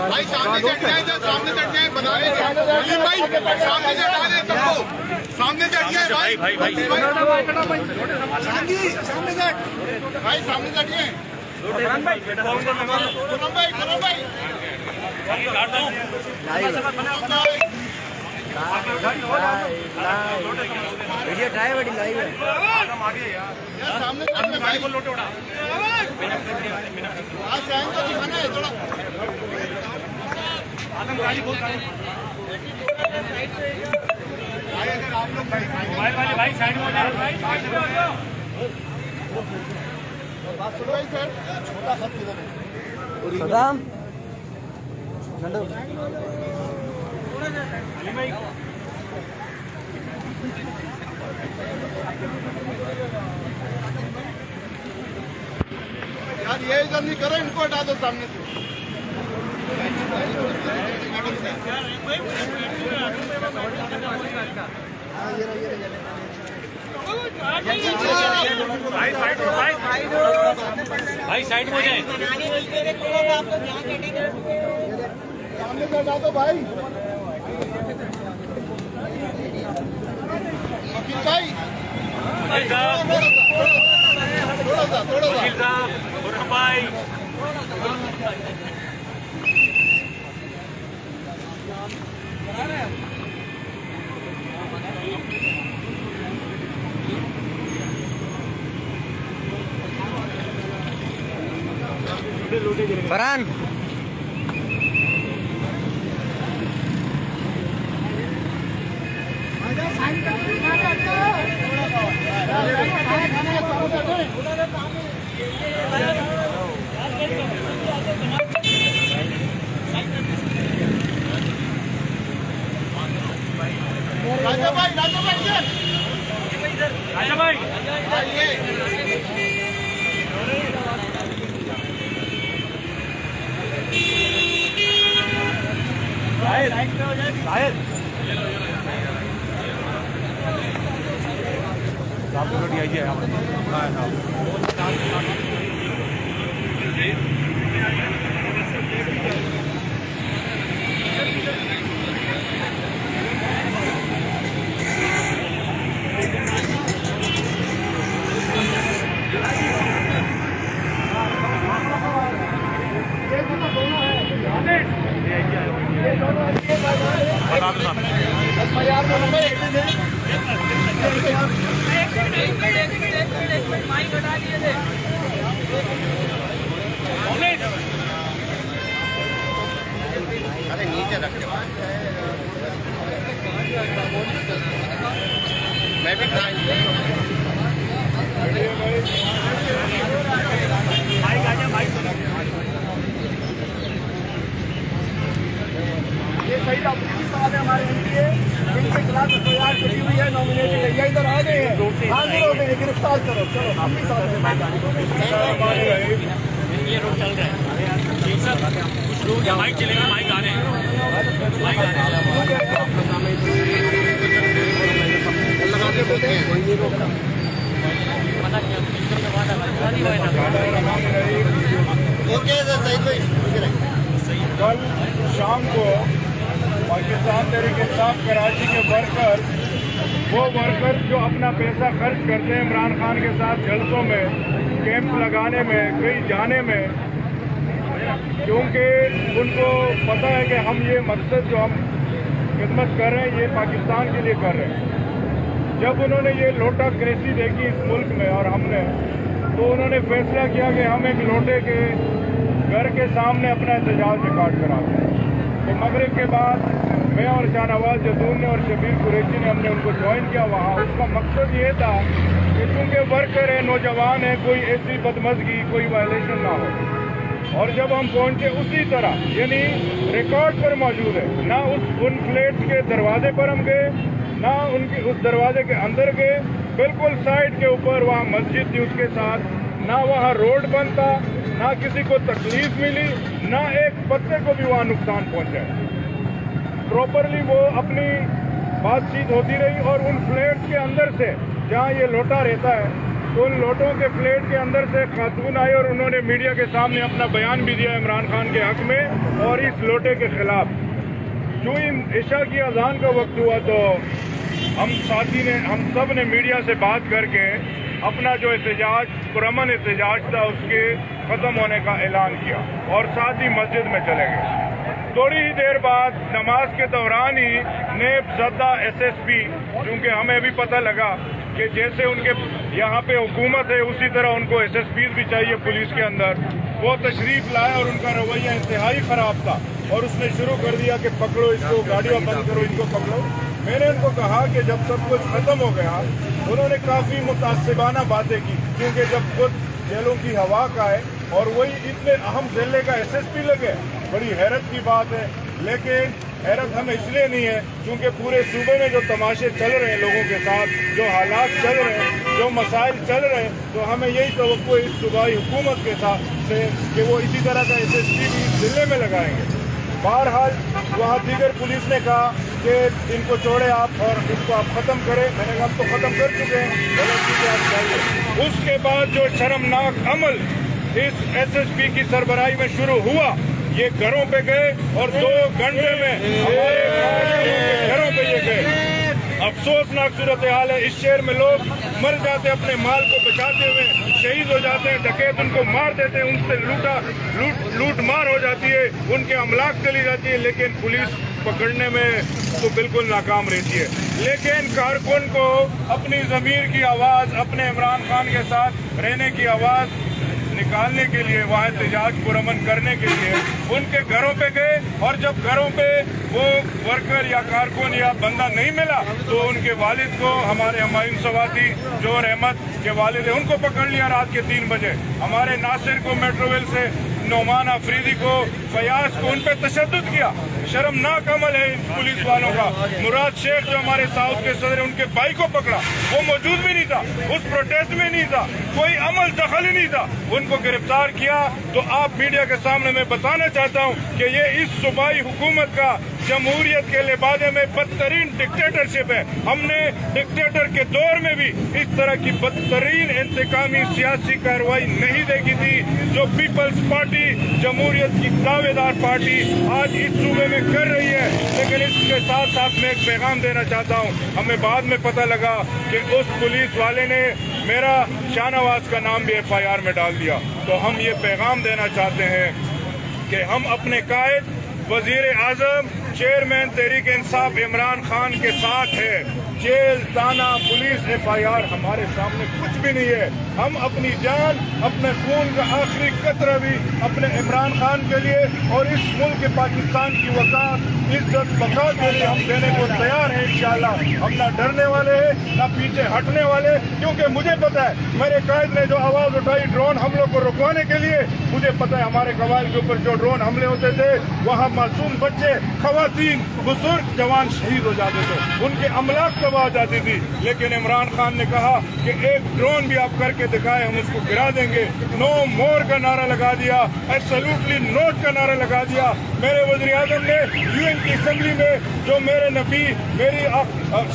भाई सामने से हट जाए, सामने से हट जाए, बता रहे भाई सामने से हटा दे सबको, सामने से हट जाए भाई भाई भाई सामने से हट भाई, सामने से हटिए वीडियो ट्राई बड़ी लाइव है सामने से भाई को लोटे उड़ा दिखाना है थोड़ा अगर आप लोग मोबाइल वाले भाई साइड में हो जाए भाई सर छोटा सा सदाम यार ये इधर नहीं करो, इनको हटा दो सामने से। भाई साइड हो जाए, सामने से हटा दो भाई। वकील भाई थोड़ा सा भाई फरहान राजा भाई अरे नीचे रख मैं भी ये सही सवाल है हमारे लिए, जिनके खिलाफ एफआईआर चली हुई है, नॉमिनेटेड है, ये इधर आ गए हैं, आगे हो गए, गिरफ्तार करो। चलो हम भी साथ में ये रोड चल रहा है सर, कुछ लोग माइक चलेगा, माइक आ रहे हैं, माइक आ रहे हैं। कल शाम को पाकिस्तान तहरीक इंसाफ कराची के वर्कर, वो वर्कर जो अपना पैसा खर्च करते हैं इमरान खान के साथ जलसों में, कैंप लगाने में, कहीं जाने में, क्योंकि उनको पता है कि हम ये मकसद जो हम खिदमत कर रहे हैं ये पाकिस्तान के लिए कर रहे हैं। जब उन्होंने ये लोटा क्रेसी देखी इस मुल्क में और हमने, तो उन्होंने फैसला किया कि हम एक लोटे के घर के सामने अपना एहतजाज रिकॉर्ड कराते हैं। तो मगरिब के बाद मैं और शाहनवाज जदून ने और शबीर कुरैशी ने हमने उनको ज्वाइन किया वहाँ। उसका मकसद ये था कि चूँकि वर्कर है, नौजवान है, कोई ऐसी बदमज़गी, कोई वायलेशन ना हो। और जब हम पहुँचे उसी तरह, यानी रिकॉर्ड पर मौजूद है, ना उन फ्लैट्स के दरवाजे पर हम गए, ना उनके उस दरवाजे के अंदर गए, बिल्कुल साइड के ऊपर वहाँ मस्जिद थी उसके साथ, ना वहाँ रोड बंद था, ना किसी को तकलीफ मिली, ना एक पत्ते को भी वहाँ नुकसान पहुँचा। प्रॉपरली वो अपनी बातचीत होती रही और उन फ्लैट्स के अंदर से जहाँ ये लोटा रहता है, तो उन लोटों के प्लेट के अंदर से खातून आई और उन्होंने मीडिया के सामने अपना बयान भी दिया इमरान खान के हक में और इस लोटे के खिलाफ। जो ही इशा की अजान का वक्त हुआ तो हम सब ने मीडिया से बात करके अपना जो एहतजाज, पुरअमन एहतजाज था, उसके ख़त्म होने का ऐलान किया और साथ ही मस्जिद में चले गए। थोड़ी ही देर बाद नमाज के दौरान ही नेब ज़दा SSP, क्योंकि हमें भी पता लगा कि जैसे उनके यहाँ पे हुकूमत है उसी तरह उनको SSPs भी चाहिए पुलिस के अंदर, वो तशरीफ़ लाया और उनका रवैया इंतहाई ख़राब था और उसने शुरू कर दिया कि पकड़ो इसको, गाड़ियाँ बंद करो, इनको पकड़ो। मैंने उनको कहा कि जब सब कुछ ख़त्म हो गया, उन्होंने काफ़ी मुतासिबाना बातें की, क्योंकि जब खुद जेलों की हवा का है और वही इतने अहम ज़िले का SSP लगे, बड़ी हैरत की बात है। लेकिन हैरत हमें इसलिए नहीं है क्योंकि पूरे सूबे में जो तमाशे चल रहे हैं लोगों के साथ, जो हालात चल रहे हैं, जो मसाइल चल रहे हैं, तो हमें यही तवक्को है इस सूबाई हुकूमत के साथ से कि वो इसी तरह का SSP भी इस ज़िले में लगाएंगे। बहरहाल वहाँ दीगर पुलिस ने कहा कि इनको छोड़े आप और इसको आप ख़त्म करें। मैंने कहा आप तो ख़त्म कर चुके हैं, आप चाहिए। उसके बाद जो शर्मनाक अमल इस SSP की सरबराही में शुरू हुआ, ये घरों पे गए और 2 घंटे में हमारे घरों पे ये गए। अफसोसनाक सूरत हाल है, इस शहर में लोग मर जाते अपने माल को बचाते हुए, शहीद हो जाते हैं, डकैत उनको मार देते हैं, उनसे लूट मार हो जाती है, उनके अमलाक चली जाती है, लेकिन पुलिस पकड़ने में तो बिल्कुल नाकाम रहती है। लेकिन कारकुन को अपनी ज़मीर की आवाज़, अपने इमरान खान के साथ रहने की आवाज़ निकालने के लिए, वहाँ एहतजाज पुरअमन करने के लिए उनके घरों पे गए और जब घरों पे वो वर्कर या कारकुन या बंदा नहीं मिला तो उनके वालिद को, हमारे हमायूं सवाती जोहर अहमद के वालिद है, उनको पकड़ लिया रात के 3 बजे। हमारे नासिर को मेट्रोवेल से, नौमान अफरीदी को, फयाज को, उन पे तशद्दुद किया। शर्मनाक अमल है इन पुलिस वालों का। मुराद शेख जो हमारे साउथ के सदर, उनके भाई को पकड़ा, वो मौजूद भी नहीं था, उस प्रोटेस्ट में नहीं था, कोई अमल दखल ही नहीं था, उनको गिरफ्तार किया। तो आप मीडिया के सामने मैं बताना चाहता हूँ कि ये इस सूबाई हुकूमत का जमहूरियत के लिबादे में बदतरीन डिक्टेटरशिप है। हमने डिक्टेटर के दौर में भी इस तरह की बदतरीन इंतकामी सियासी कार्रवाई नहीं देखी थी। जो पीपल्स पार्टी, जमहूरियत की दावेदार पार्टी आज इस सूबे में कर रही है। लेकिन इसके साथ साथ मैं एक पैगाम देना चाहता हूँ, हमें बाद में पता लगा कि उस पुलिस वाले ने मेरा शाहनवाज का नाम भी FIR में डाल दिया। तो हम ये पैगाम देना चाहते हैं कि हम अपने कायद वजीर आजम, चेयरमैन तहरीक इंसाफ इमरान खान के साथ है। जेल, ताना, पुलिस, FIR हमारे सामने कुछ भी नहीं है। हम अपनी जान, अपने खून का आखिरी कतरा भी अपने इमरान खान के लिए और इस मुल्क पाकिस्तान की वक़ार, इज्जत, बका के लिए हम देने को तैयार हैं इंशाअल्लाह। हम ना डरने वाले हैं, ना पीछे हटने वाले, क्योंकि मुझे पता है मेरे कायद ने जो आवाज़ उठाई ड्रोन हमलों को रुकवाने के लिए, मुझे पता है हमारे कबाइल के ऊपर जो ड्रोन हमले होते थे वहाँ मासूम बच्चे, खवातीन, बुजुर्ग, जवान शहीद हो जाते थे, उनके अमलाक तबाह जाती थी। लेकिन इमरान खान ने कहा कि एक ड्रोन भी आप करके दिखाएं, हम उसको गिरा देंगे। नो मोर का नारा लगा दिया, एब्सोल्युटली नोट का नारा लगा दिया। मेरे वज़ीर आज़म ने UN की असेंबली में जो मेरे नबी, मेरी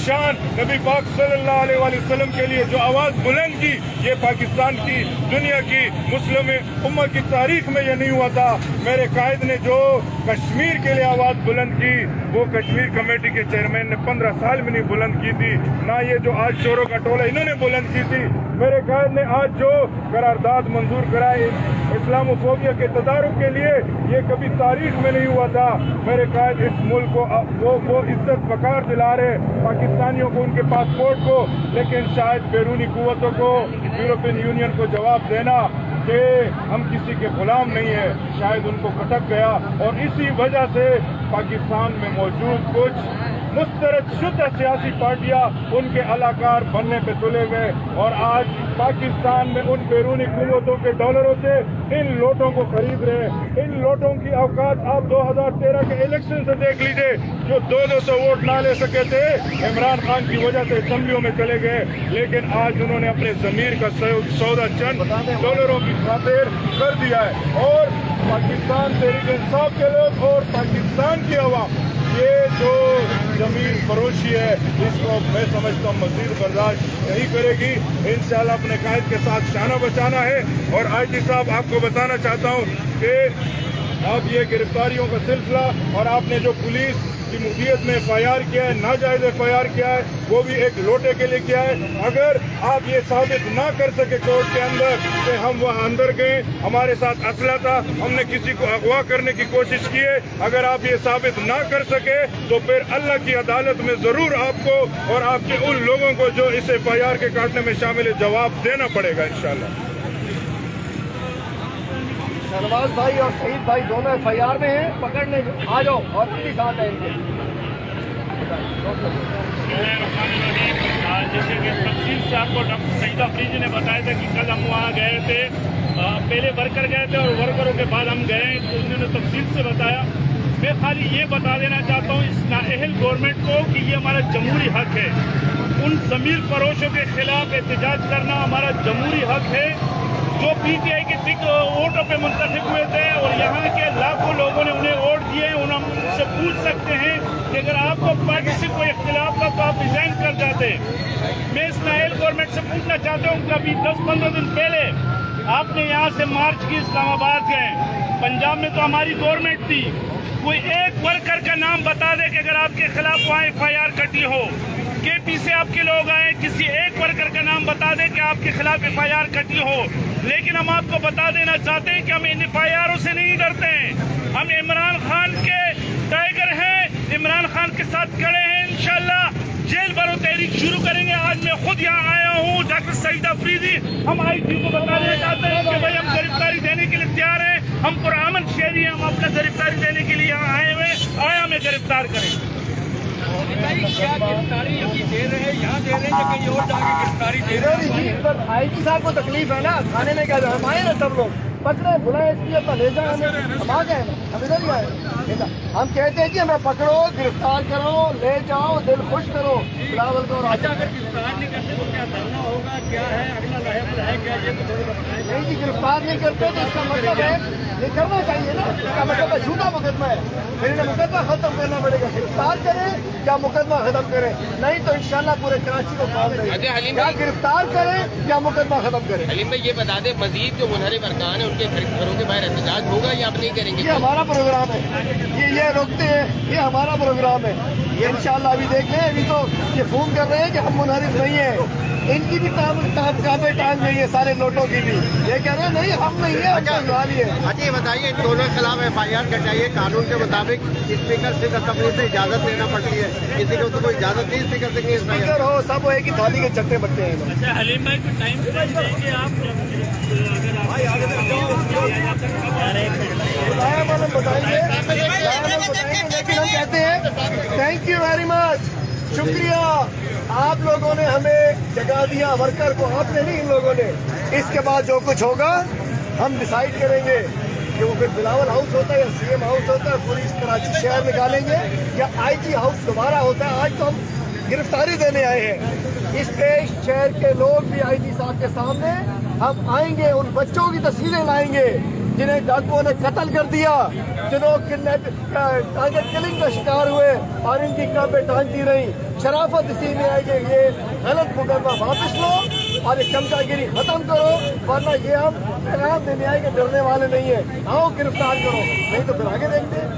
शान नबी पाक सल्लल्लाहु अलैहि वसल्लम के लिए जो आवाज़ बुलंद की, ये पाकिस्तान की, दुनिया की, मुस्लिम उम्मा की तारीख में ये नहीं हुआ था। मेरे कायद ने जो कश्मीर के लिए आवाज़ बुलंद की, वो कश्मीर कमेटी के चेयरमैन ने 15 साल में नहीं बुलंद की थी, ना ये जो आज चोरों का टोला इन्होंने बुलंद की थी। मेरे कायद ने आज जो करारदाद मंजूर कराए इस्लामोफोबिया के तदारुक के लिए, ये कभी तारीख में नहीं हुआ था। मेरे कायद इस मुल्क को वो इज्जत वकार दिला रहे पाकिस्तानियों को, उनके पासपोर्ट को, लेकिन शायद बैरूनी कुव्वतों को, यूरोपियन यूनियन को जवाब देना कि हम किसी के गुलाम नहीं है, शायद उनको खटक गया। और इसी वजह से पाकिस्तान में मौजूद कुछ मुस्तरद शुद्ध सियासी पार्टियां उनके अलाकार बनने पे तुले हुए, और आज पाकिस्तान में उन बैरूनी कुव्वतों के डॉलरों से इन लोटों को खरीद रहे हैं। इन लोटों की औकात आप 2013 के इलेक्शन से देख लीजिए, जो 200 वोट ना ले सके थे, इमरान खान की वजह से असेंबलियों में चले गए, लेकिन आज उन्होंने अपने जमीर का सौदा चंद डॉलरों की खातिर कर दिया है। और पाकिस्तान तहरीक इंसाफ के लोग और पाकिस्तान की अवाम ये जो जमीन फरोशी है इसको मैं समझता हूँ मजीद बर्दाश्त नहीं करेगी। इंशाल्लाह अपने कायद के साथ शाना बचाना है। और आईजी साहब आपको बताना चाहता हूँ कि अब ये गिरफ्तारियों का सिलसिला और आपने जो पुलिस की मुखियत में FIR किया है, नाजायज FIR किया है, वो भी एक लोटे के लिए किया है। अगर आप ये साबित ना कर सके कोर्ट के अंदर कि हम वहाँ अंदर गए, हमारे साथ असला था, हमने किसी को अगवा करने की कोशिश की है, अगर आप ये साबित ना कर सके तो फिर अल्लाह की अदालत में जरूर आपको और आपके उन लोगों को जो इस FIR के काटने में शामिल है जवाब देना पड़ेगा इंशाल्लाह। शहनवाज भाई और शहीद भाई दोनों FIR में हैं, पकड़ने आ जाओ और भी साथ है इनके। जैसे कि तफसील से आपको डॉक्टर सईद अफरीदी ने बताया था कि कल हम वहाँ गए थे, पहले वर्कर गए थे और वर्करों के बाद हम गए, तो उन्होंने तफसील से बताया। मैं खाली ये बता देना चाहता हूँ इस नाअहल गवर्नमेंट को कि ये हमारा जमहूरी हक है। उन ज़मीर फरोशों के खिलाफ एहतजाज करना हमारा जमहूरी हक है जो PTI के वोटों पे मुंतखब हुए थे और यहाँ के लाखों लोगों ने उन्हें वोट दिए। हम उनसे पूछ सकते हैं कि अगर आपको पार्टी से कोई इख्तिलाफ था तो आप रिजाइन कर जाते। मैं इस नाअहल गवर्नमेंट से पूछना चाहता हूँ कि अभी 10-15 दिन पहले आपने यहाँ से मार्च की इस्लामाबाद गए, पंजाब में तो हमारी गवर्नमेंट थी, कोई एक वर्कर का नाम बता दे कि अगर आपके खिलाफ वहाँ FIR कटी हो। KP से आपके लोग आए, किसी एक वर्कर का नाम बता दें कि आपके खिलाफ FIR कटी हो। लेकिन हम आपको बता देना चाहते हैं कि हम इन FIR से नहीं डरते हैं। हम इमरान खान के टाइगर हैं, इमरान खान के साथ खड़े हैं। इंशाल्लाह जेल भरो तहरीक शुरू करेंगे। आज मैं खुद यहाँ आया हूँ, डॉक्टर सईद अफरीदी, हम IG को बता देना चाहते हैं कि भाई हम गिरफ्तारी देने के लिए तैयार हैं। हम पुरअमन शहरी हैं, हम अपना गिरफ्तारी देने के लिए यहाँ आए हुए, हमें गिरफ्तार करें। क्या गिरफ्तारी अभी दे रहे हैं, यहाँ दे रहे हैं कि कहीं और जाके गिरफ्तारी दे रहे हैं? IG साहब को तकलीफ है ना, थाने में क्या हम आए ना, सब लोग पकड़े बुलाए इसलिए अपना ले जाए, हम आ गए ना, हम इधर ही आए। हम कहते हैं कि हमें पकड़ो, गिरफ्तार करो, ले जाओ, दिल खुश करो, बिलावल को। अच्छा, अगर गिरफ्तार नहीं करते तो क्या धरना होगा, क्या है अगला लहर है क्या, ये तो थोड़ी बताएं। नहीं जी, गिरफ्तार नहीं करते तो इसका मतलब है ये करना चाहिए ना, इसका मतलब है झूठा मुकदमा है, फिर इन्हें मुकदमा खत्म करना पड़ेगा। गिरफ्तार करें या मुकदमा खत्म करें, नहीं तो इंशाल्लाह पूरे कराची को काम देंगे। या गिरफ्तार करें या मुकदमा खत्म करें। हलीम भाई ये बता दें, मजीद जो मुनहरिफ अरकान है उनके घरों के बाहर एहतजाज होगा या आप नहीं करेंगे? ये हमारा प्रोग्राम है, ये रोकते हैं, ये हमारा प्रोग्राम है। ये इंशाल्लाह अभी देख लें, अभी तो ये फोन कर रहे हैं कि हम मुनहरिफ नहीं है, इनकी भी काबे टांग गई है, सारे लोटों की भी। ये कह रहे हैं नहीं हम नहीं है, अच्छा ये बताइए, इन दोनों के खिलाफ FIR कटाइए, कानून के मुताबिक स्पीकर से कंपनी से इजाजत लेना पड़ती है, किसी को तो कोई इजाजत नहीं स्पीकर से। स्पीकर हो सब हो, एक ही थाली के चट्टे बट्टे हैं लोग। अच्छा हलीम भाई को टाइम देंगे आप, बताएंगे, लेकिन हम कहते हैं थैंक यू वेरी मच, शुक्रिया, आप लोगों ने हमें जगा दिया, वर्कर को, आपने नहीं, इन लोगों ने। इसके बाद जो कुछ होगा हम डिसाइड करेंगे कि वो फिर बिलावल हाउस होता है या CM हाउस होता है, पूरी कराची शहर निकालेंगे या IG हाउस दोबारा होता है। आज तो हम गिरफ्तारी देने आए हैं, इस पे शहर के लोग भी IG साहब के सामने हम आएंगे, उन बच्चों की तस्वीरें लाएंगे जिन्हें डाकुओं ने कत्ल कर दिया, जिन्होंने टारगेट किलिंग का शिकार हुए और इनकी काबे टांगती रही। शराफत इसी में है कि ये गलत मुकदमा वापस लो और ये चमचागिरी खत्म करो, वरना ये हम पैगाम देने आए कि डरने वाले नहीं है, आओ गिरफ्तार करो, नहीं तो फिर आगे देखते हैं।